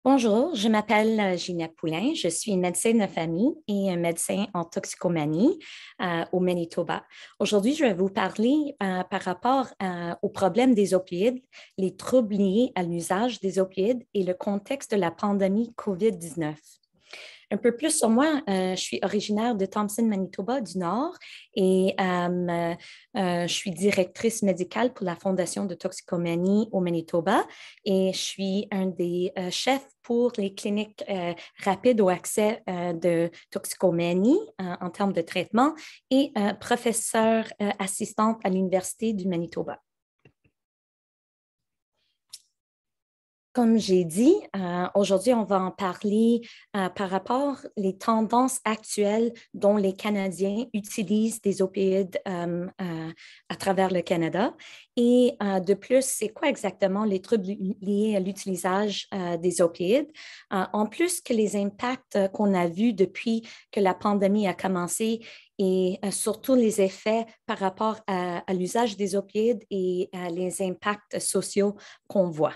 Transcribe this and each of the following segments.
Bonjour, je m'appelle Ginette Poulain. Je suis médecin de famille et un médecin en toxicomanie au Manitoba. Aujourd'hui, je vais vous parler par rapport au problème des opioïdes, les troubles liés à l'usage des opioïdes et le contexte de la pandémie COVID-19. Un peu plus sur moi, je suis originaire de Thompson, Manitoba, du Nord, et je suis directrice médicale pour la Fondation de toxicomanie au Manitoba, et je suis un des chefs pour les cliniques rapides au accès de toxicomanie en termes de traitement et professeure assistante à l'Université du Manitoba. Comme j'ai dit, aujourd'hui, on va en parler par rapport aux tendances actuelles dont les Canadiens utilisent des opioïdes à travers le Canada. Et de plus, c'est quoi exactement les troubles liés à l'utilisation des opioïdes? En plus que les impacts qu'on a vus depuis que la pandémie a commencé et surtout les effets par rapport à l'usage des opioïdes et les impacts sociaux qu'on voit.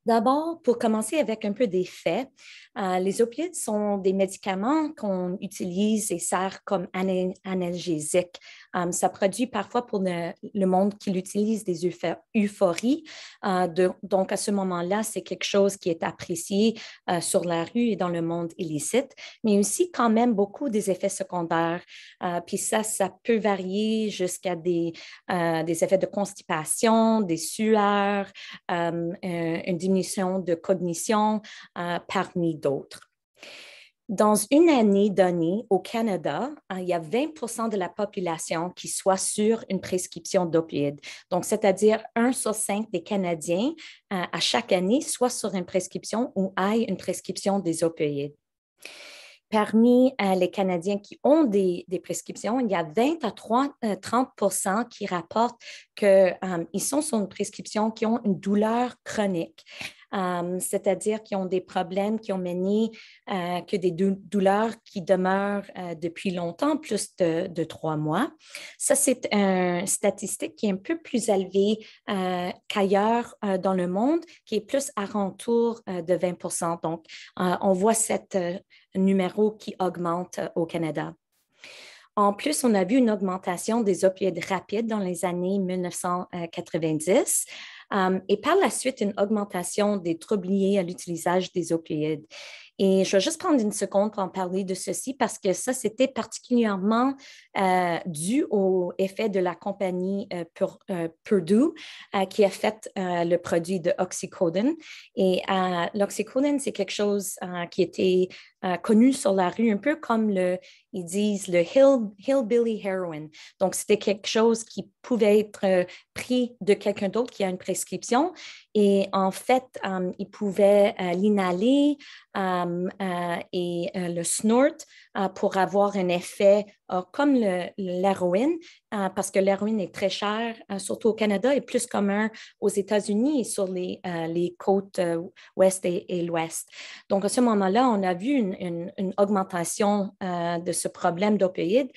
D'abord, pour commencer avec un peu des faits, les opioïdes sont des médicaments qu'on utilise et servent comme analgésiques. Ça produit parfois pour le monde qui l'utilise des euphories. Donc, à ce moment-là, c'est quelque chose qui est apprécié sur la rue et dans le monde illicite, mais aussi quand même beaucoup des effets secondaires. Puis ça peut varier jusqu'à des effets de constipation, des sueurs, une diminution de cognition, parmi d'autres. Dans une année donnée au Canada, il y a 20 de la population qui soit sur une prescription d'opioïdes. Donc, c'est-à-dire 1 sur 5 des Canadiens à chaque année soit sur une prescription ou aille une prescription des opioïdes. Parmi les Canadiens qui ont des prescriptions, il y a 20 à 30 qui rapportent qu'ils sont sur une prescription qui ont une douleur chronique. C'est-à-dire qu'ils ont des problèmes qui ont mené que des douleurs qui demeurent depuis longtemps, plus de 3 mois. Ça, c'est une statistique qui est un peu plus élevée qu'ailleurs dans le monde, qui est plus à retour de 20 Donc, on voit cette numéro qui augmente au Canada. En plus, on a vu une augmentation des opioïdes rapides dans les années 1990 et par la suite, une augmentation des troubles liés à l'utilisation des opioïdes. Et je vais juste prendre une seconde pour en parler de ceci parce que ça, c'était particulièrement dû au effet de la compagnie Purdue qui a fait le produit de Oxycodone. Et l'Oxycodone, c'est quelque chose qui était connu sur la rue, un peu comme ils disent le hillbilly heroin. Donc, c'était quelque chose qui pouvait être pris de quelqu'un d'autre qui a une prescription. Et en fait, il pouvait l'inhaler et le snort pour avoir un effet comme l'héroïne, parce que l'héroïne est très chère, surtout au Canada, et plus commun aux États-Unis et sur les côtes ouest et l'ouest. Donc, à ce moment-là, on a vu une augmentation de ce problème d'opioïdes.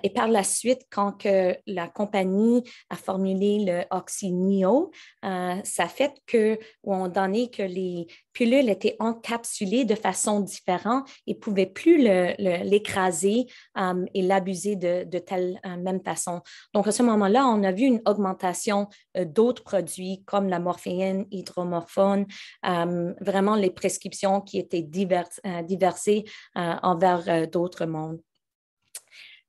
Et par la suite, quand que la compagnie a formulé le Oxyneo, ça fait qu'on donné que les pilules étaient encapsulées de façon différente et ne pouvaient plus l'écraser et l'abuser de telle même façon. Donc, à ce moment-là, on a vu une augmentation d'autres produits comme la morphine, hydromorphone, vraiment les prescriptions qui étaient diversées envers d'autres mondes.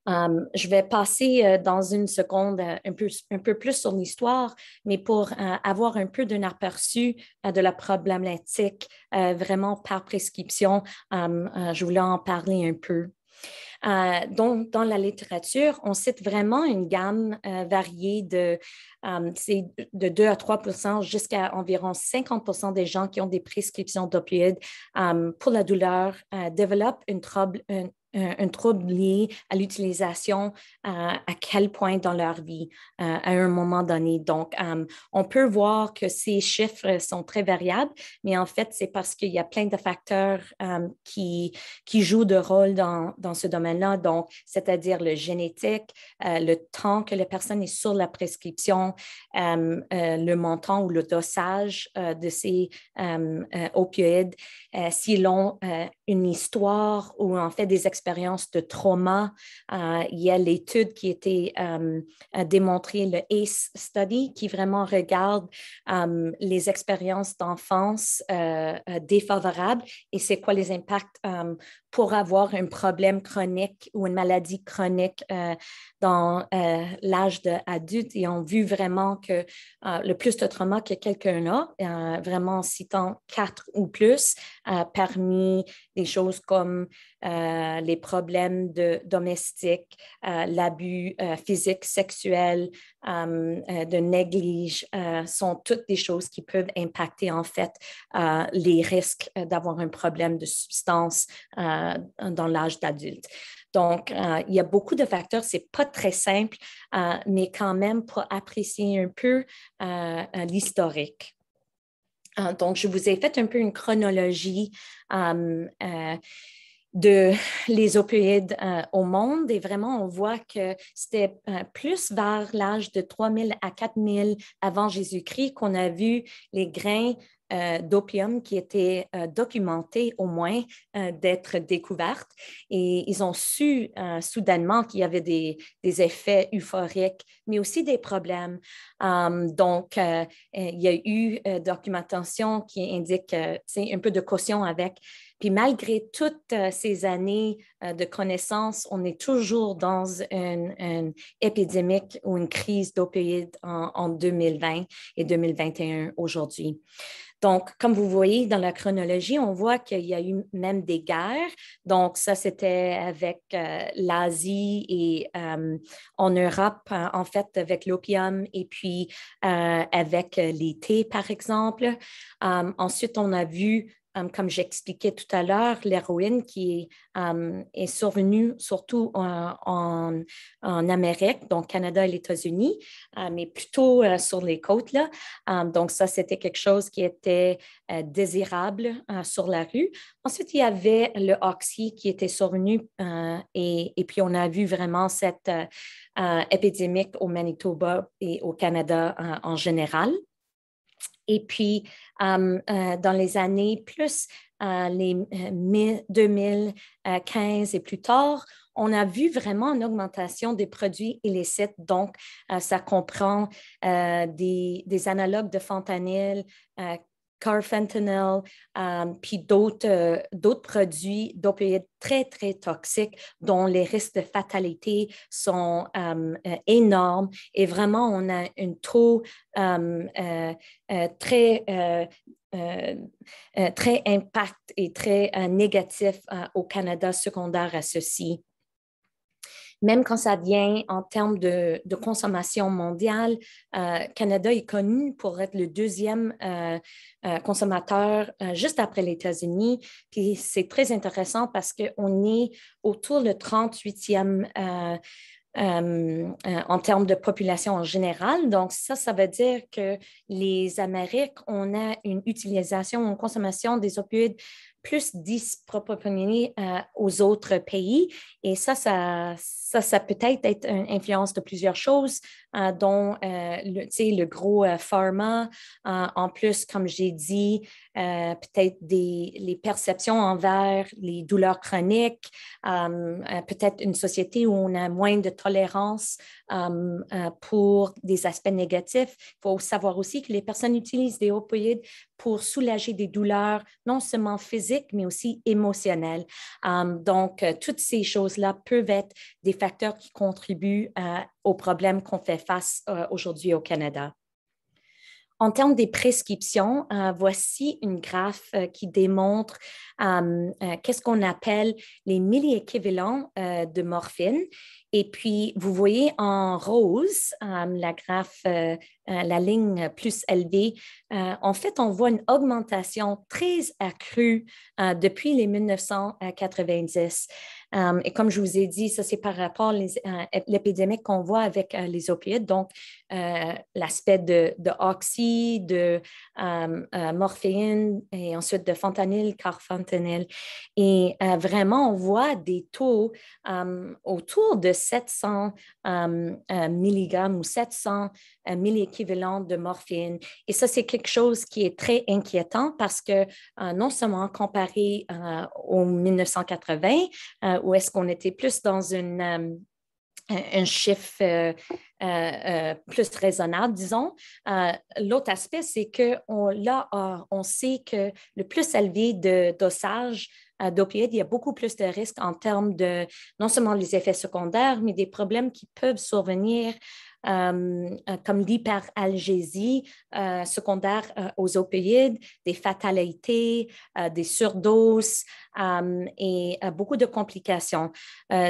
Je vais passer dans une seconde un peu plus sur l'histoire, mais pour avoir un peu d'un aperçu de la problématique vraiment par prescription, je voulais en parler un peu. Donc, dans la littérature, on cite vraiment une gamme variée c'est de 2 à 3 jusqu'à environ 50 des gens qui ont des prescriptions d'opioïdes pour la douleur développent un trouble lié à l'utilisation, à quel point dans leur vie à un moment donné. Donc, on peut voir que ces chiffres sont très variables, mais en fait, c'est parce qu'il y a plein de facteurs qui jouent de rôle dans ce domaine-là. Donc, c'est-à-dire le génétique, le temps que la personne est sur la prescription, le montant ou le dosage de ces opioïdes, s'ils ont une histoire ou en fait des expériences de trauma. Il y a l'étude qui a été démontrée, le ACE Study, qui vraiment regarde les expériences d'enfance défavorables et c'est quoi les impacts pour avoir un problème chronique ou une maladie chronique dans l'âge adulte. Et on a vu vraiment que le plus de trauma que quelqu'un a, vraiment en citant 4 ou plus, parmi des choses comme les problèmes domestiques, l'abus physique, sexuel, de néglige, sont toutes des choses qui peuvent impacter en fait les risques d'avoir un problème de substance dans l'âge d'adulte. Donc, il y a beaucoup de facteurs. Ce n'est pas très simple, mais quand même pour apprécier un peu l'historique. Donc, je vous ai fait un peu une chronologie de les opioïdes au monde et vraiment, on voit que c'était plus vers l'âge de 3000 à 4000 avant Jésus-Christ qu'on a vu les grains d'opium qui étaient documentés au moins d'être découvertes. Et ils ont su soudainement qu'il y avait des effets euphoriques, mais aussi des problèmes. Donc, il y a eu documentation qui indique un peu de caution avec. Puis malgré toutes ces années de connaissances, on est toujours dans une épidémie ou une crise d'opioïdes en 2020 et 2021 aujourd'hui. Donc, comme vous voyez dans la chronologie, on voit qu'il y a eu même des guerres. Donc, ça, c'était avec l'Asie et en Europe, en fait, avec l'opium et puis avec les thés, par exemple. Ensuite, on a vu comme j'expliquais tout à l'heure, l'héroïne qui est survenue surtout en Amérique, donc Canada et les États-Unis, mais plutôt sur les côtes, là. Donc, ça, c'était quelque chose qui était désirable sur la rue. Ensuite, il y avait le oxy qui était survenu et puis on a vu vraiment cette épidémie au Manitoba et au Canada en général. Et puis, dans les années plus les 2015 et plus tard, on a vu vraiment une augmentation des produits illicites. Donc, ça comprend des analogues de fentanyl, carfentanil, puis d'autres produits d'opioïdes très, très toxiques dont les risques de fatalité sont énormes. Et vraiment, on a un taux très très impact et très négatif au Canada secondaire à ceci. Même quand ça vient en termes de consommation mondiale, Canada est connu pour être le deuxième consommateur juste après les États-Unis. Puis c'est très intéressant parce qu'on est autour de 38e en termes de population en général. Donc, ça veut dire que les Amériques, on a une utilisation, une consommation des opioïdes plus disproportionnée aux autres pays. Et ça peut être une influence de plusieurs choses, dont le gros pharma. En plus, comme j'ai dit, peut-être les perceptions envers les douleurs chroniques, peut-être une société où on a moins de tolérance pour des aspects négatifs. Il faut savoir aussi que les personnes utilisent des opioïdes pour soulager des douleurs non seulement physiques, mais aussi émotionnelles. Donc, toutes ces choses-là peuvent être des facteurs qui contribuent aux problèmes qu'on fait face aujourd'hui au Canada. En termes des prescriptions, voici une graphe qui démontre qu'est-ce qu'on appelle les milliéquivalents de morphine. Et puis, vous voyez en rose, la graphe, la ligne plus élevée. En fait, on voit une augmentation très accrue depuis les 1990. Et comme je vous ai dit, ça, c'est par rapport à l'épidémie qu'on voit avec les opioïdes. Donc, l'aspect de oxy, de morphine et ensuite de fentanyl, carfentanyl. Et vraiment, on voit des taux autour de 700 milligrammes ou 700 milléquivalents de morphine. Et ça, c'est quelque chose qui est très inquiétant parce que non seulement comparé au 1980, où est-ce qu'on était plus dans un chiffre plus raisonnable, disons. L'autre aspect, c'est que on sait que le plus élevé de dosage d'opioïdes, il y a beaucoup plus de risques en termes de non seulement les effets secondaires, mais des problèmes qui peuvent survenir comme l'hyperalgésie secondaire aux opioïdes, des fatalités, des surdoses et beaucoup de complications.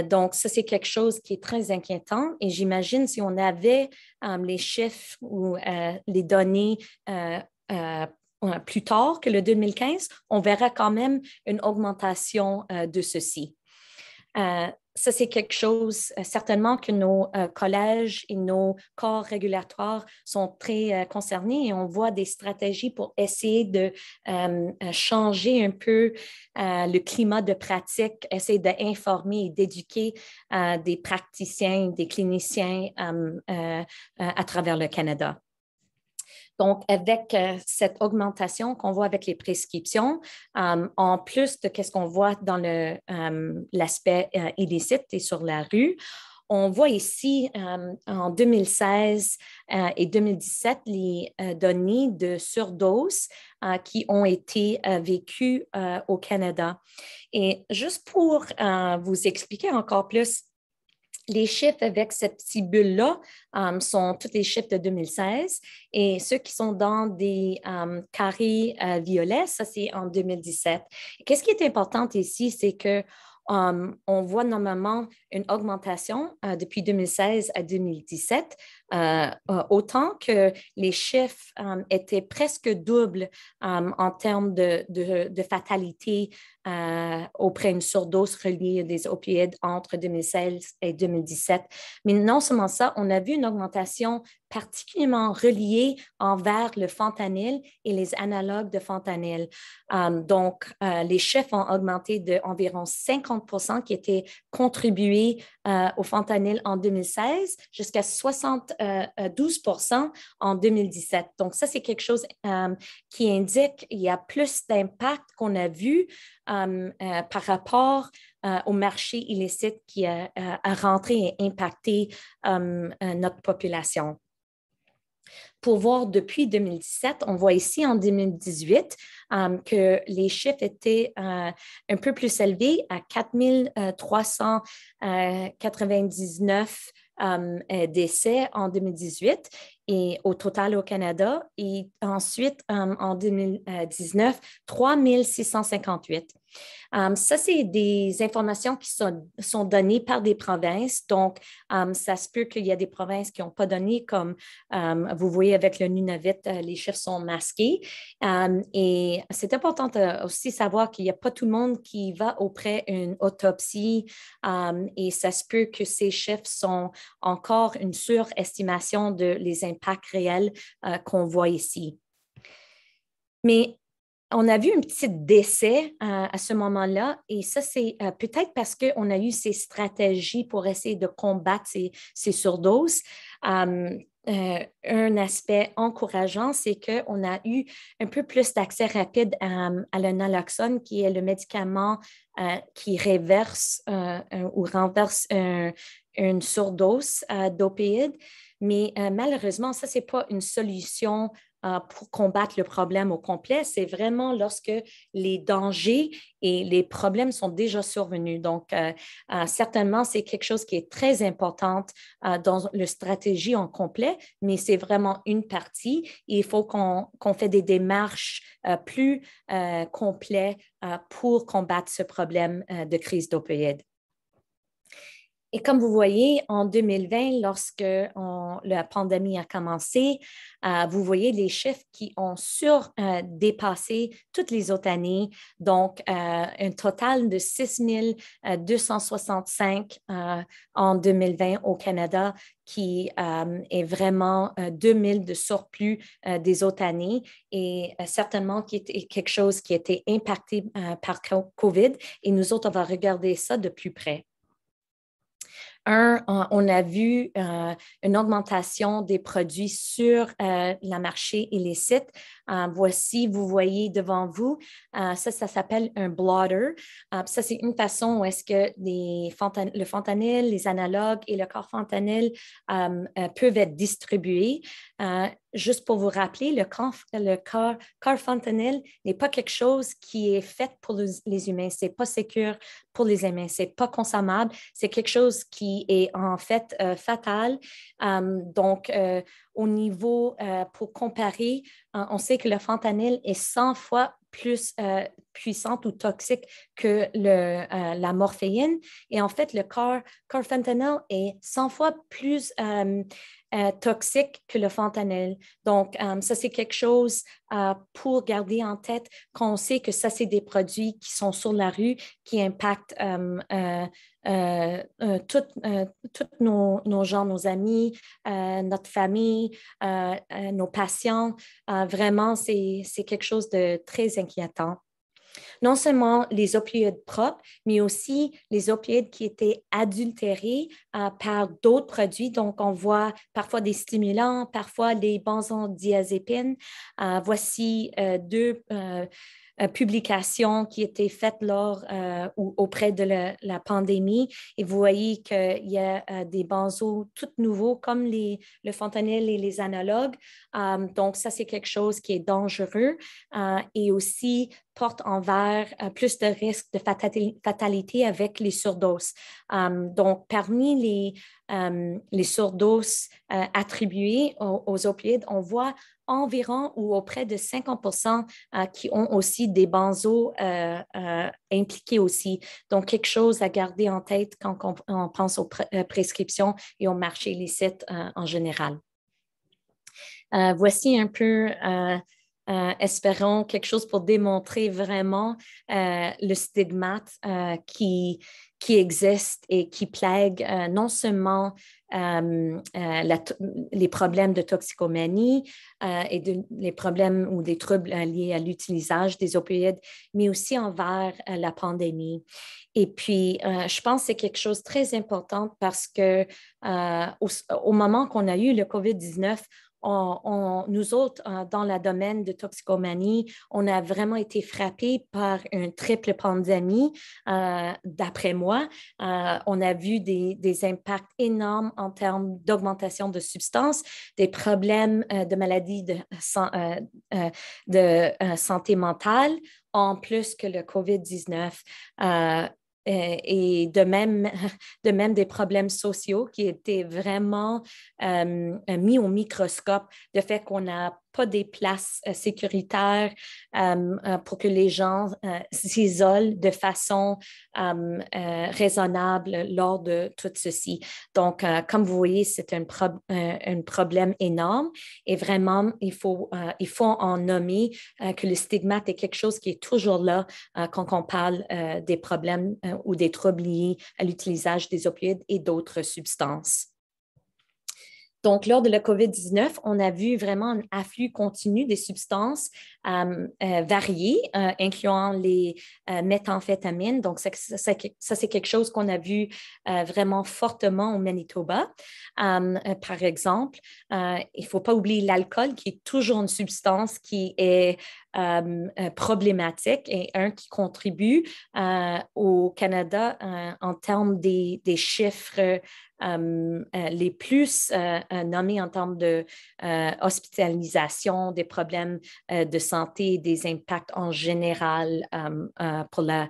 Donc, ça, c'est quelque chose qui est très inquiétant et j'imagine si on avait les chiffres ou les données plus tard que le 2015, on verra quand même une augmentation de ceci. Ça, c'est quelque chose, certainement que nos collèges et nos corps régulatoires sont très concernés et on voit des stratégies pour essayer de changer un peu le climat de pratique, essayer d'informer et d'éduquer des praticiens, des cliniciens à travers le Canada. Donc, avec cette augmentation qu'on voit avec les prescriptions, en plus de ce qu'on voit dans l'aspect illicite et sur la rue, on voit ici en 2016 et 2017 les données de surdose qui ont été vécues au Canada. Et juste pour vous expliquer encore plus, les chiffres avec cette petite bulle-là sont tous les chiffres de 2016 et ceux qui sont dans des carrés violets, ça c'est en 2017. Qu'est-ce qui est important ici, c'est que on voit normalement une augmentation depuis 2016 à 2017, autant que les chiffres étaient presque doubles en termes de fatalité auprès d'une surdose reliée à des opioïdes entre 2016 et 2017. Mais non seulement ça, on a vu une augmentation particulièrement reliée envers le fentanyl et les analogues de fentanyl. Donc, les chiffres ont augmenté d'environ 50 qui étaient contribués au fentanyl en 2016 jusqu'à 72 en 2017. Donc, ça, c'est quelque chose qui indique qu'il y a plus d'impact qu'on a vu par rapport au marché illicite qui a rentré et impacté notre population. Pour voir depuis 2017, on voit ici en 2018 que les chiffres étaient un peu plus élevés à 4 399 décès en 2018 et au total au Canada. Et ensuite, en 2019, 3 658. Ça, c'est des informations qui sont données par des provinces. Donc, ça se peut qu'il y a des provinces qui n'ont pas donné, comme vous voyez avec le Nunavut, les chiffres sont masqués. Et c'est important de aussi savoir qu'il n'y a pas tout le monde qui va auprès d'une autopsie et ça se peut que ces chiffres sont encore une surestimation de les impacts réels qu'on voit ici. Mais on a vu un petit décès à ce moment-là et ça, c'est peut-être parce qu'on a eu ces stratégies pour essayer de combattre ces surdoses. Un aspect encourageant, c'est qu'on a eu un peu plus d'accès rapide à le naloxone, qui est le médicament qui réverse ou renverse une surdose d'opioïdes. Mais malheureusement, ça, ce n'est pas une solution pour combattre le problème au complet. C'est vraiment lorsque les dangers et les problèmes sont déjà survenus. Donc, certainement, c'est quelque chose qui est très important dans la stratégie en complet, mais c'est vraiment une partie. Il faut qu'on fait des démarches plus complètes pour combattre ce problème de crise d'opioïdes. Et comme vous voyez, en 2020, lorsque la pandémie a commencé, vous voyez les chiffres qui ont dépassé toutes les autres années. Donc, un total de 6 265 en 2020 au Canada, qui est vraiment 2 000 de surplus des autres années et certainement qui était quelque chose qui a été impacté par COVID. Et nous autres, on va regarder ça de plus près. On a vu une augmentation des produits sur le marché illicite. Voici, vous voyez devant vous, ça s'appelle un blotter. Ça, c'est une façon où est-ce que le fentanyl, les analogues et le carfentanyl peuvent être distribués. Juste pour vous rappeler, le carfentanyl n'est pas quelque chose qui est fait pour les humains. Ce n'est pas sécure pour les humains. Ce n'est pas consommable. C'est quelque chose qui est en fait fatal. Donc, au niveau, pour comparer, on sait que le fentanyl est 100 fois plus puissante ou toxique que la morphéine. Et en fait, le carfentanyl est 100 fois plus toxique que le fentanyl. Donc, ça, c'est quelque chose pour garder en tête qu'on sait que ça, c'est des produits qui sont sur la rue, qui impactent tous nos gens, nos amis, notre famille, nos patients. Vraiment, c'est quelque chose de très inquiétant. Non seulement les opioïdes propres, mais aussi les opioïdes qui étaient adultérés par d'autres produits. Donc, on voit parfois des stimulants, parfois des benzodiazépines. Voici deux publications qui étaient faites ou auprès de la pandémie. Et vous voyez qu'il y a des benzos tout nouveaux, comme le fentanyl et les analogues. Donc, ça, c'est quelque chose qui est dangereux et aussi porte envers plus de risques de fatalité avec les surdoses. Donc, parmi les surdoses attribuées aux opioïdes, on voit environ ou auprès de 50% qui ont aussi des benzos impliqués aussi. Donc, quelque chose à garder en tête quand on pense aux prescriptions et au marché illicite en général. Voici un peu espérons quelque chose pour démontrer vraiment le stigmate qui existe et qui plague non seulement les problèmes de toxicomanie les problèmes ou des troubles liés à l'utilisation des opioïdes, mais aussi envers la pandémie. Et puis, je pense que c'est quelque chose de très important parce que au moment qu'on a eu le COVID-19, nous autres, dans le domaine de toxicomanie, on a vraiment été frappés par une triple pandémie, d'après moi. On a vu des impacts énormes en termes d'augmentation de substances, des problèmes de maladies de santé mentale, en plus que le COVID-19. Et de même des problèmes sociaux qui étaient vraiment mis au microscope, le fait qu'on n'a pas des places sécuritaires pour que les gens s'isolent de façon raisonnable lors de tout ceci. Donc, comme vous voyez, c'est un problème énorme et vraiment, il faut en nommer que le stigmate est quelque chose qui est toujours là quand on parle des problèmes ou des troubles liés à l'utilisation des opioïdes et d'autres substances. Donc, lors de la COVID-19, on a vu vraiment un afflux continu des substances variées, incluant les méthamphétamines. Donc, ça c'est quelque chose qu'on a vu vraiment fortement au Manitoba. Par exemple, il ne faut pas oublier l'alcool, qui est toujours une substance qui est problématique et qui contribue au Canada en termes des chiffres les plus nommés en termes de hospitalisation, des problèmes de santé, des impacts en général pour la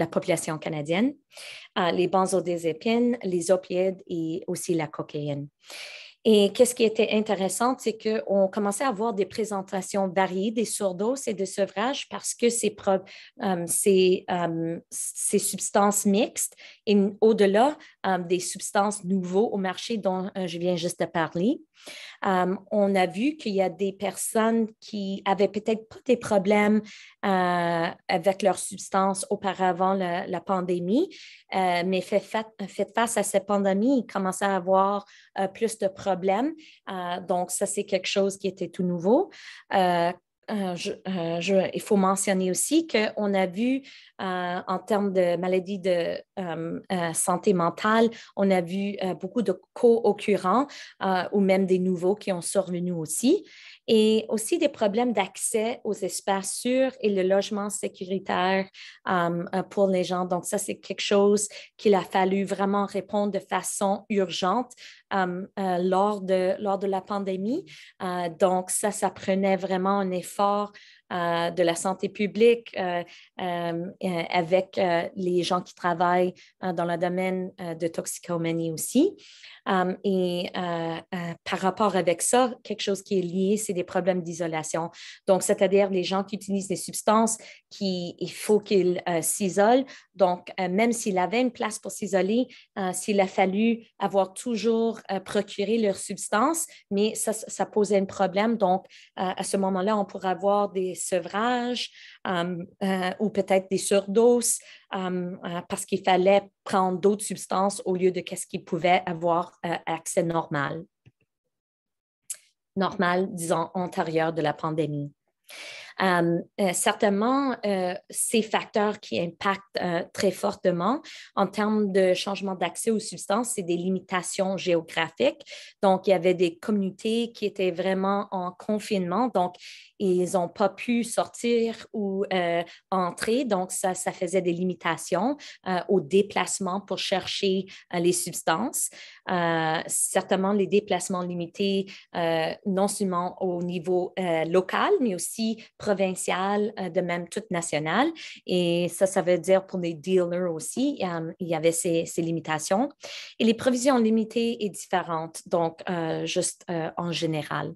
population canadienne, les benzodiazépines, les opioïdes et aussi la cocaïne. Et qu'est-ce qui était intéressant, c'est qu'on commençait à avoir des présentations variées des surdoses et de sevrage parce que ces substances mixtes et au-delà des substances nouvelles au marché dont je viens juste de parler. On a vu qu'il y a des personnes qui avaient peut-être pas des problèmes avec leurs substances auparavant la pandémie, mais fait face à cette pandémie, ils commençaient à avoir plus de problèmes. Donc, ça, c'est quelque chose qui était tout nouveau. Il faut mentionner aussi qu'on a vu en termes de maladies de santé mentale, on a vu beaucoup de co-occurrents ou même des nouveaux qui ont survenu aussi. Et aussi des problèmes d'accès aux espaces sûrs et le logement sécuritaire pour les gens. Donc, ça, c'est quelque chose qu'il a fallu vraiment répondre de façon urgente lors de la pandémie. Donc, ça prenait vraiment un effort de la santé publique avec les gens qui travaillent dans le domaine de toxicomanie aussi. Et par rapport avec ça, quelque chose qui est lié, c'est des problèmes d'isolation. Donc, c'est-à-dire les gens qui utilisent des substances, il faut qu'ils s'isolent. Donc, même s'il avait une place pour s'isoler, s'il a fallu avoir toujours procuré leur substance, mais ça posait un problème. Donc, à ce moment-là, on pourrait avoir des sevrages ou peut-être des surdoses parce qu'il fallait prendre d'autres substances au lieu de ce qu'ils pouvaient avoir accès normal, disons, antérieur de la pandémie. Certainement, ces facteurs qui impactent très fortement en termes de changement d'accès aux substances, c'est des limitations géographiques. Donc, il y avait des communautés qui étaient vraiment en confinement, donc ils n'ont pas pu sortir ou entrer. Donc, ça faisait des limitations au déplacement pour chercher les substances. Certainement, les déplacements limités, non seulement au niveau local, mais aussi provincial, de même toute nationale. Et ça veut dire pour les dealers aussi, il y avait ces limitations. Et les provisions limitées et différentes, donc juste en général.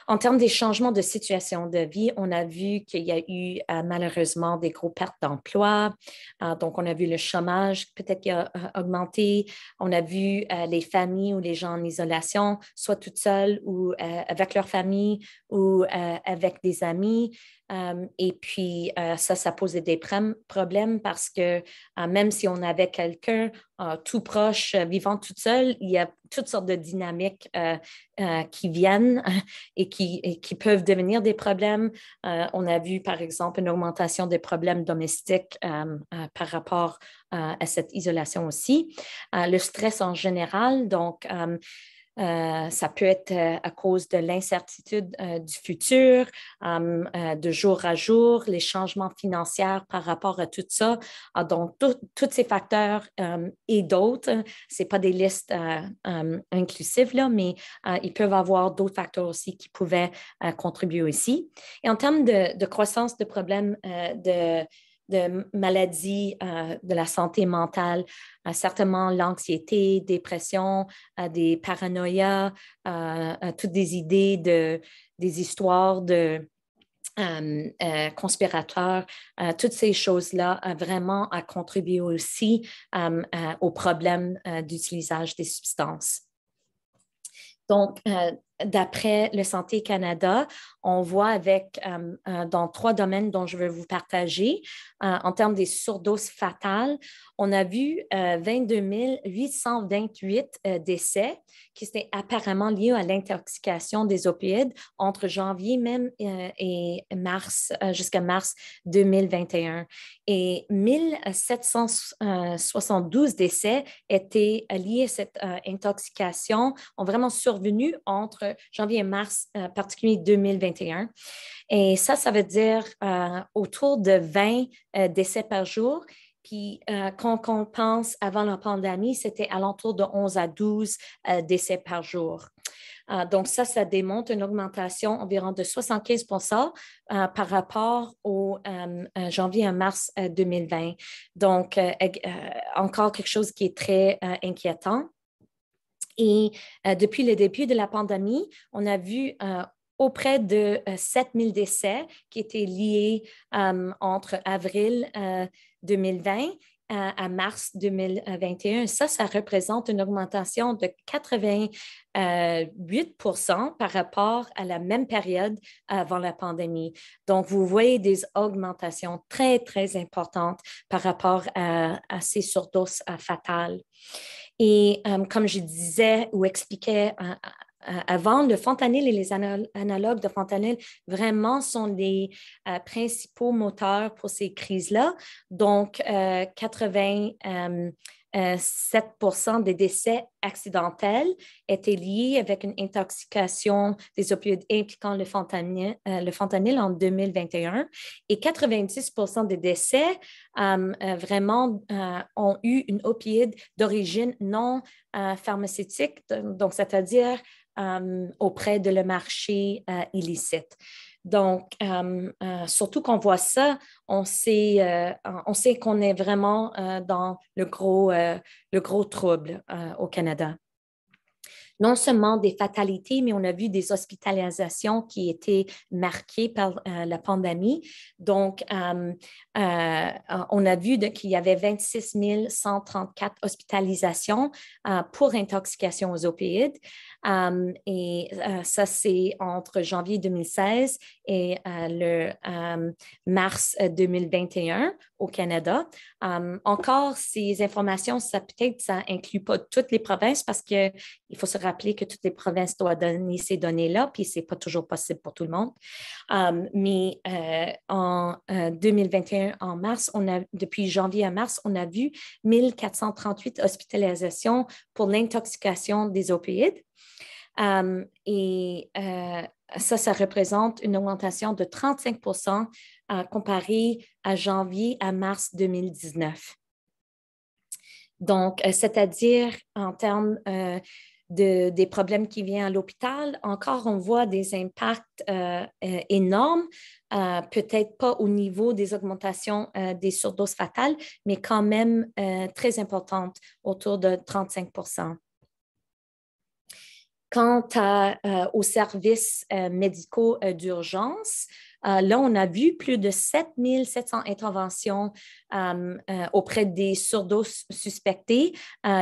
En termes des changements de situation de vie, on a vu qu'il y a eu malheureusement des gros pertes d'emploi. Donc, on a vu le chômage peut-être qui a augmenté. On a vu les familles ou les gens en isolation, soit toutes seules ou avec leur famille ou avec des amis. Et puis, ça posait des problèmes parce que même si on avait quelqu'un tout proche, vivant toute seule, il y a toutes sortes de dynamiques qui viennent et qui peuvent devenir des problèmes. On a vu, par exemple, une augmentation des problèmes domestiques par rapport à cette isolation aussi. Le stress en général, donc, ça peut être à cause de l'incertitude du futur, de jour à jour, les changements financiers par rapport à tout ça. Donc, tous ces facteurs et d'autres, ce n'est pas des listes inclusives, là, mais ils peuvent avoir d'autres facteurs aussi qui pouvaient contribuer aussi. Et en termes de croissance de problèmes de maladies de la santé mentale, certainement l'anxiété, dépression, des paranoïas, toutes des idées des histoires de conspirateurs, toutes ces choses-là vraiment à contribuer aussi au problème d'utilisation des substances. Donc, d'après le Santé Canada, on voit dans 3 domaines dont je vais vous partager, en termes des surdoses fatales, on a vu 22 828 décès qui étaient apparemment liés à l'intoxication des opioïdes entre janvier même et mars, jusqu'à mars 2021. Et 1772 décès étaient liés à cette intoxication, ont vraiment survenu entre janvier et mars, particulier 2021. Et ça veut dire autour de 20 décès par jour. Puis, quand on pense avant la pandémie, c'était alentour de 11 à 12 décès par jour. Donc, ça démontre une augmentation environ de 75 par rapport au janvier à mars 2020. Donc, encore quelque chose qui est très inquiétant. Et depuis le début de la pandémie, on a vu auprès de 7 000 décès qui étaient liés entre avril 2020 à mars 2021. Ça représente une augmentation de 88% par rapport à la même période avant la pandémie. Donc, vous voyez des augmentations très, très importantes par rapport à ces surdoses fatales. Et comme je disais ou expliquais avant, le fentanyl et les analogues de fentanyl vraiment sont les principaux moteurs pour ces crises-là. Donc, 87% des décès accidentels étaient liés avec une intoxication des opioïdes impliquant le fentanyl en 2021 et 90% des décès vraiment ont eu une opioïde d'origine non pharmaceutique, donc c'est-à-dire auprès de le marché illicite. Donc, surtout qu'on voit ça, on sait qu'on est vraiment dans le gros trouble au Canada. Non seulement des fatalités, mais on a vu des hospitalisations qui étaient marquées par la pandémie. Donc, on a vu qu'il y avait 26 134 hospitalisations pour intoxication aux opioïdes. Ça, c'est entre janvier 2016 et le mars 2021 au Canada. Encore, ces informations, ça inclut pas toutes les provinces parce qu'il faut se rappeler que toutes les provinces doivent donner ces données-là, puis ce n'est pas toujours possible pour tout le monde. Mais en 2021, en mars, depuis janvier à mars, on a vu 1438 hospitalisations pour l'intoxication des opioïdes. Ça représente une augmentation de 35% comparé à janvier à mars 2019. Donc, c'est-à-dire en termes des problèmes qui viennent à l'hôpital, encore on voit des impacts énormes, peut-être pas au niveau des augmentations des surdoses fatales, mais quand même très importantes, autour de 35%. Quant aux services médicaux d'urgence, là, on a vu plus de 7 700 interventions auprès des surdoses suspectées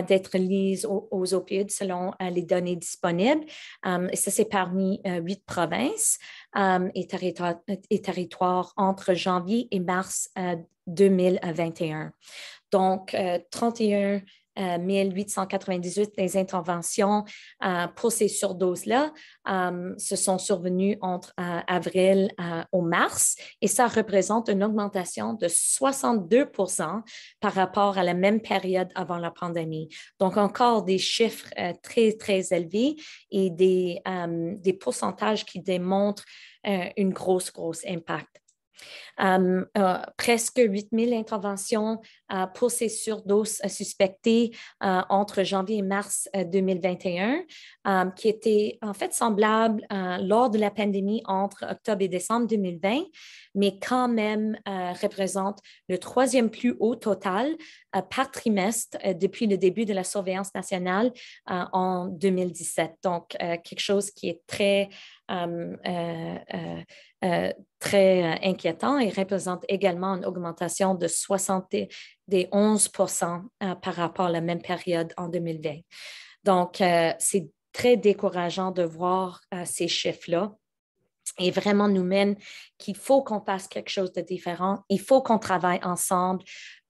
d'être liées aux opioïdes selon les données disponibles. Et ça, c'est parmi 8 provinces et territoires entre janvier et mars 2021. Donc, 31 1898 des interventions pour ces surdoses-là se sont survenues entre avril au mars et ça représente une augmentation de 62% par rapport à la même période avant la pandémie. Donc, encore des chiffres très, très élevés et des pourcentages qui démontrent une grosse impact. Presque 8 000 interventions pour ces surdoses suspectées entre janvier et mars 2021, qui étaient en fait semblables lors de la pandémie entre octobre et décembre 2020, mais quand même représentent le 3e plus haut total par trimestre depuis le début de la surveillance nationale en 2017. Donc, quelque chose qui est très inquiétant et représente également une augmentation de 71% par rapport à la même période en 2020. Donc, c'est très décourageant de voir ces chiffres-là et vraiment nous mène qu'il faut qu'on fasse quelque chose de différent, il faut qu'on travaille ensemble.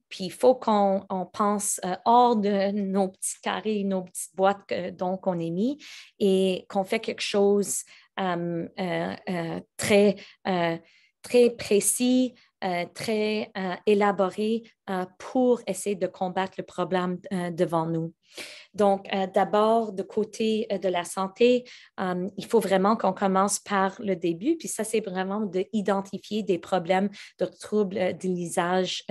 Puis il faut qu'on pense hors de nos petits carrés, nos petites boîtes dont on est mis et qu'on fait quelque chose très précis, très élaboré pour essayer de combattre le problème devant nous. Donc, d'abord, de côté de la santé, il faut vraiment qu'on commence par le début, puis ça, c'est vraiment d'identifier des problèmes de troubles de l'usage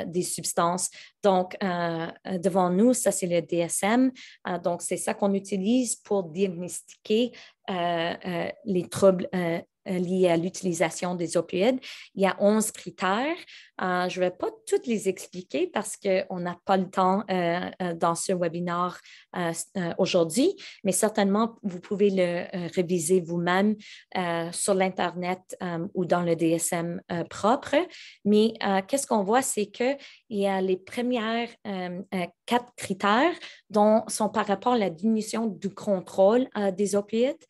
des substances. Donc, devant nous, ça, c'est le DSM. Donc, c'est ça qu'on utilise pour diagnostiquer les troubles liés à l'utilisation des opioïdes. Il y a 11 critères Je ne vais pas toutes les expliquer parce qu'on n'a pas le temps dans ce webinaire aujourd'hui, mais certainement, vous pouvez le réviser vous-même sur l'Internet ou dans le DSM propre. Mais qu'est-ce qu'on voit, c'est qu'il y a les premières 4 critères dont sont par rapport à la diminution du contrôle des opioïdes.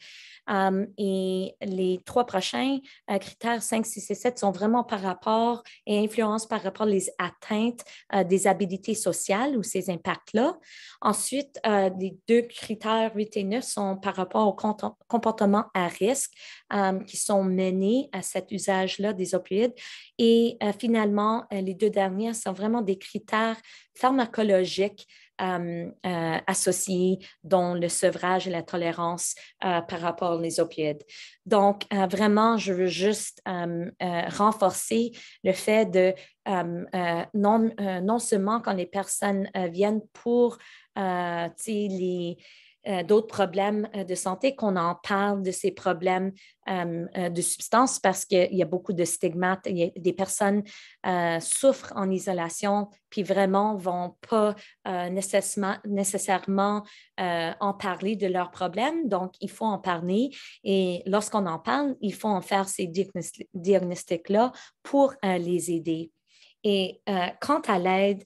Et les 3 prochains critères, 5, 6 et 7, sont vraiment par rapport et influencent par rapport aux atteintes des habilités sociales ou ces impacts-là. Ensuite, les 2 critères 8 et 9 sont par rapport au comportement à risque qui sont menés à cet usage-là des opioïdes. Et finalement, les 2 derniers sont vraiment des critères pharmacologiques associés, dont le sevrage et la tolérance par rapport aux opioïdes. Donc, vraiment, je veux juste renforcer le fait de non seulement quand les personnes viennent pour d'autres problèmes de santé, qu'on en parle de ces problèmes de substance parce qu'il y a beaucoup de stigmates. Il y a des personnes souffrent en isolation puis vraiment ne vont pas nécessairement en parler de leurs problèmes. Donc, il faut en parler et lorsqu'on en parle, il faut en faire ces diagnostics-là pour les aider. Et quant à l'aide,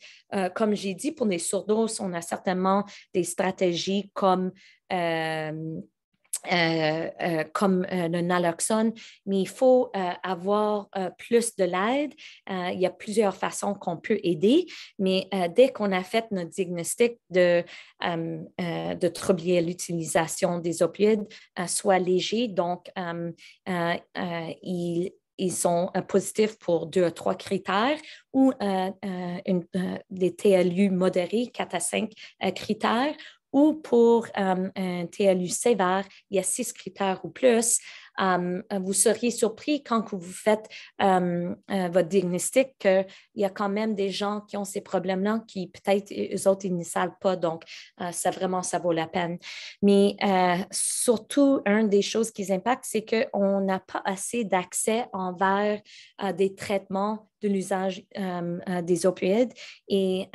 comme j'ai dit, pour les surdoses, on a certainement des stratégies comme le naloxone, mais il faut avoir plus de l'aide. Il y a plusieurs façons qu'on peut aider, mais dès qu'on a fait notre diagnostic de troubler l'utilisation des opioïdes, soit léger, donc ils sont positifs pour 2 à 3 critères ou des TLU modérés, 4 à 5 critères, ou pour un TLU sévère, il y a 6 critères ou plus. Vous seriez surpris quand vous faites votre diagnostic qu'il y a quand même des gens qui ont ces problèmes-là qui peut-être eux autres, ils ne savent pas. Donc, ça vaut la peine. Mais surtout, une des choses qui impactent, c'est qu'on n'a pas assez d'accès envers des traitements de l'usage des opioïdes. Et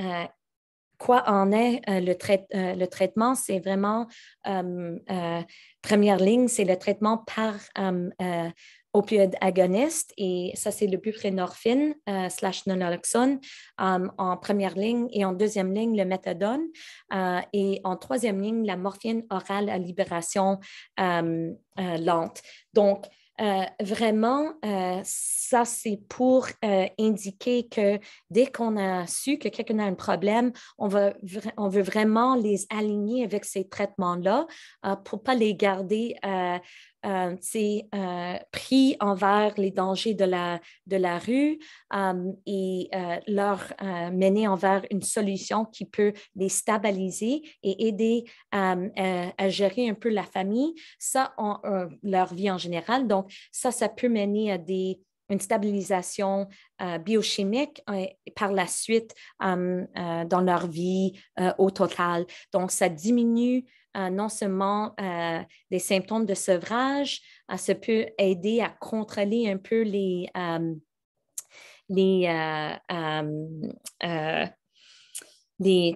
quoi en est le traitement? C'est vraiment première ligne, c'est le traitement par opioïde agoniste et ça, c'est le buprenorphine / naloxone en première ligne et en deuxième ligne, le méthadone et en troisième ligne, la morphine orale à libération lente. Donc, vraiment, ça, c'est pour indiquer que dès qu'on a su que quelqu'un a un problème, on veut vraiment les aligner avec ces traitements-là pour ne pas les garder pris envers les dangers de la rue et leur mener envers une solution qui peut les stabiliser et aider à gérer un peu la famille, ça, leur vie en général. Donc, ça peut mener à une stabilisation biochimique par la suite dans leur vie au total. Donc, ça diminue non seulement des symptômes de sevrage, ça peut aider à contrôler un peu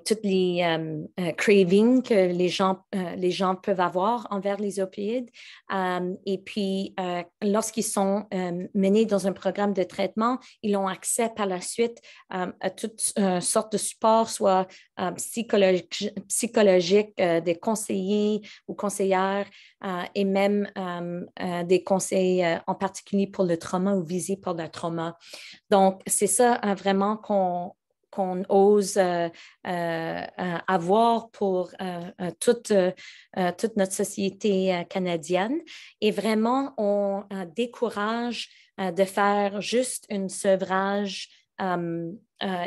toutes les cravings que les gens peuvent avoir envers les opioïdes. Et puis, lorsqu'ils sont menés dans un programme de traitement, ils ont accès par la suite à toutes sortes de supports, soit psychologiques, des conseillers ou conseillères, et même des conseils en particulier pour le trauma ou visés pour le trauma. Donc, c'est ça vraiment qu'on ose avoir pour toute notre société canadienne. Et vraiment, on décourage de faire juste un sevrage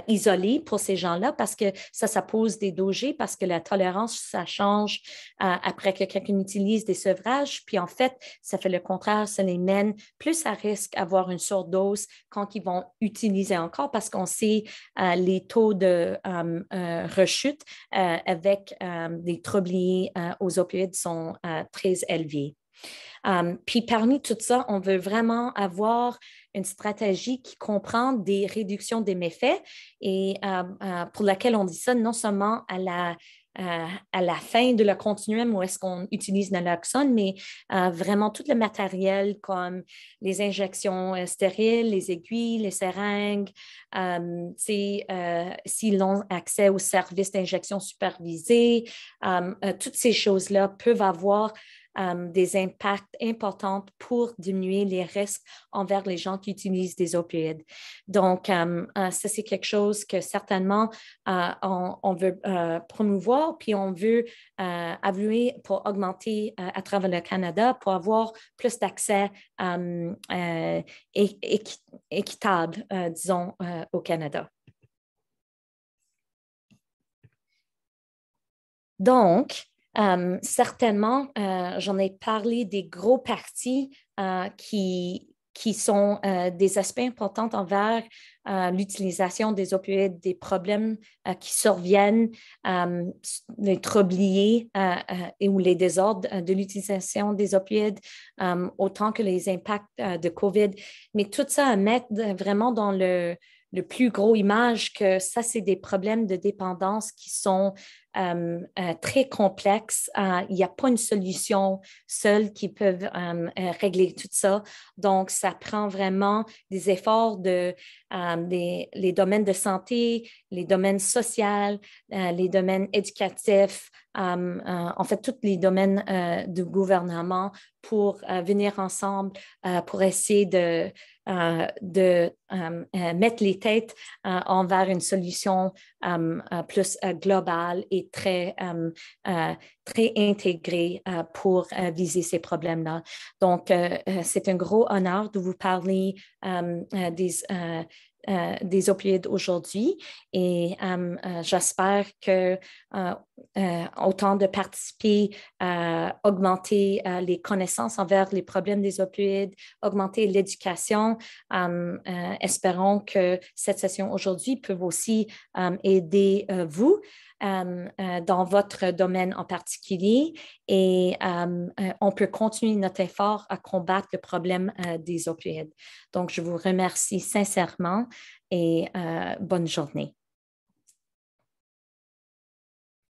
isolé pour ces gens-là parce que ça pose des dangers, parce que la tolérance, ça change après que quelqu'un utilise des sevrages. Puis en fait, ça fait le contraire, ça les mène plus à risque d'avoir une surdose quand ils vont utiliser encore parce qu'on sait les taux de rechute avec des troubles liés aux opioïdes sont très élevés. Puis parmi tout ça, on veut vraiment avoir une stratégie qui comprend des réductions des méfaits et pour laquelle on dit ça non seulement à la fin de le continuum où est-ce qu'on utilise naloxone, mais vraiment tout le matériel comme les injections stériles, les aiguilles, les seringues, s'ils ont accès aux services d'injection supervisés, toutes ces choses-là peuvent avoir des impacts importants pour diminuer les risques envers les gens qui utilisent des opioïdes. Donc, ça, c'est quelque chose que certainement on veut promouvoir, puis on veut évoluer pour augmenter à travers le Canada pour avoir plus d'accès équitable, disons, au Canada. Donc, certainement, j'en ai parlé des gros partis qui sont des aspects importants envers l'utilisation des opioïdes, des problèmes qui surviennent, les troubles liés ou les désordres de l'utilisation des opioïdes, autant que les impacts de COVID. Mais tout ça à mettre vraiment dans le plus gros image que ça, c'est des problèmes de dépendance qui sont très complexes. Il n'y a pas une solution seule qui peut régler tout ça. Donc, ça prend vraiment des efforts les domaines de santé, les domaines sociaux, les domaines éducatifs, en fait, tous les domaines du gouvernement pour venir ensemble pour essayer de mettre les têtes envers une solution plus globale et très intégrée pour viser ces problèmes-là. Donc, c'est un gros honneur de vous parler des opioïdes aujourd'hui et j'espère que autant de participer augmenter les connaissances envers les problèmes des opioïdes, augmenter l'éducation. Espérons que cette session aujourd'hui peut aussi aider vous dans votre domaine en particulier et on peut continuer notre effort à combattre le problème des opioïdes. Donc, je vous remercie sincèrement et bonne journée.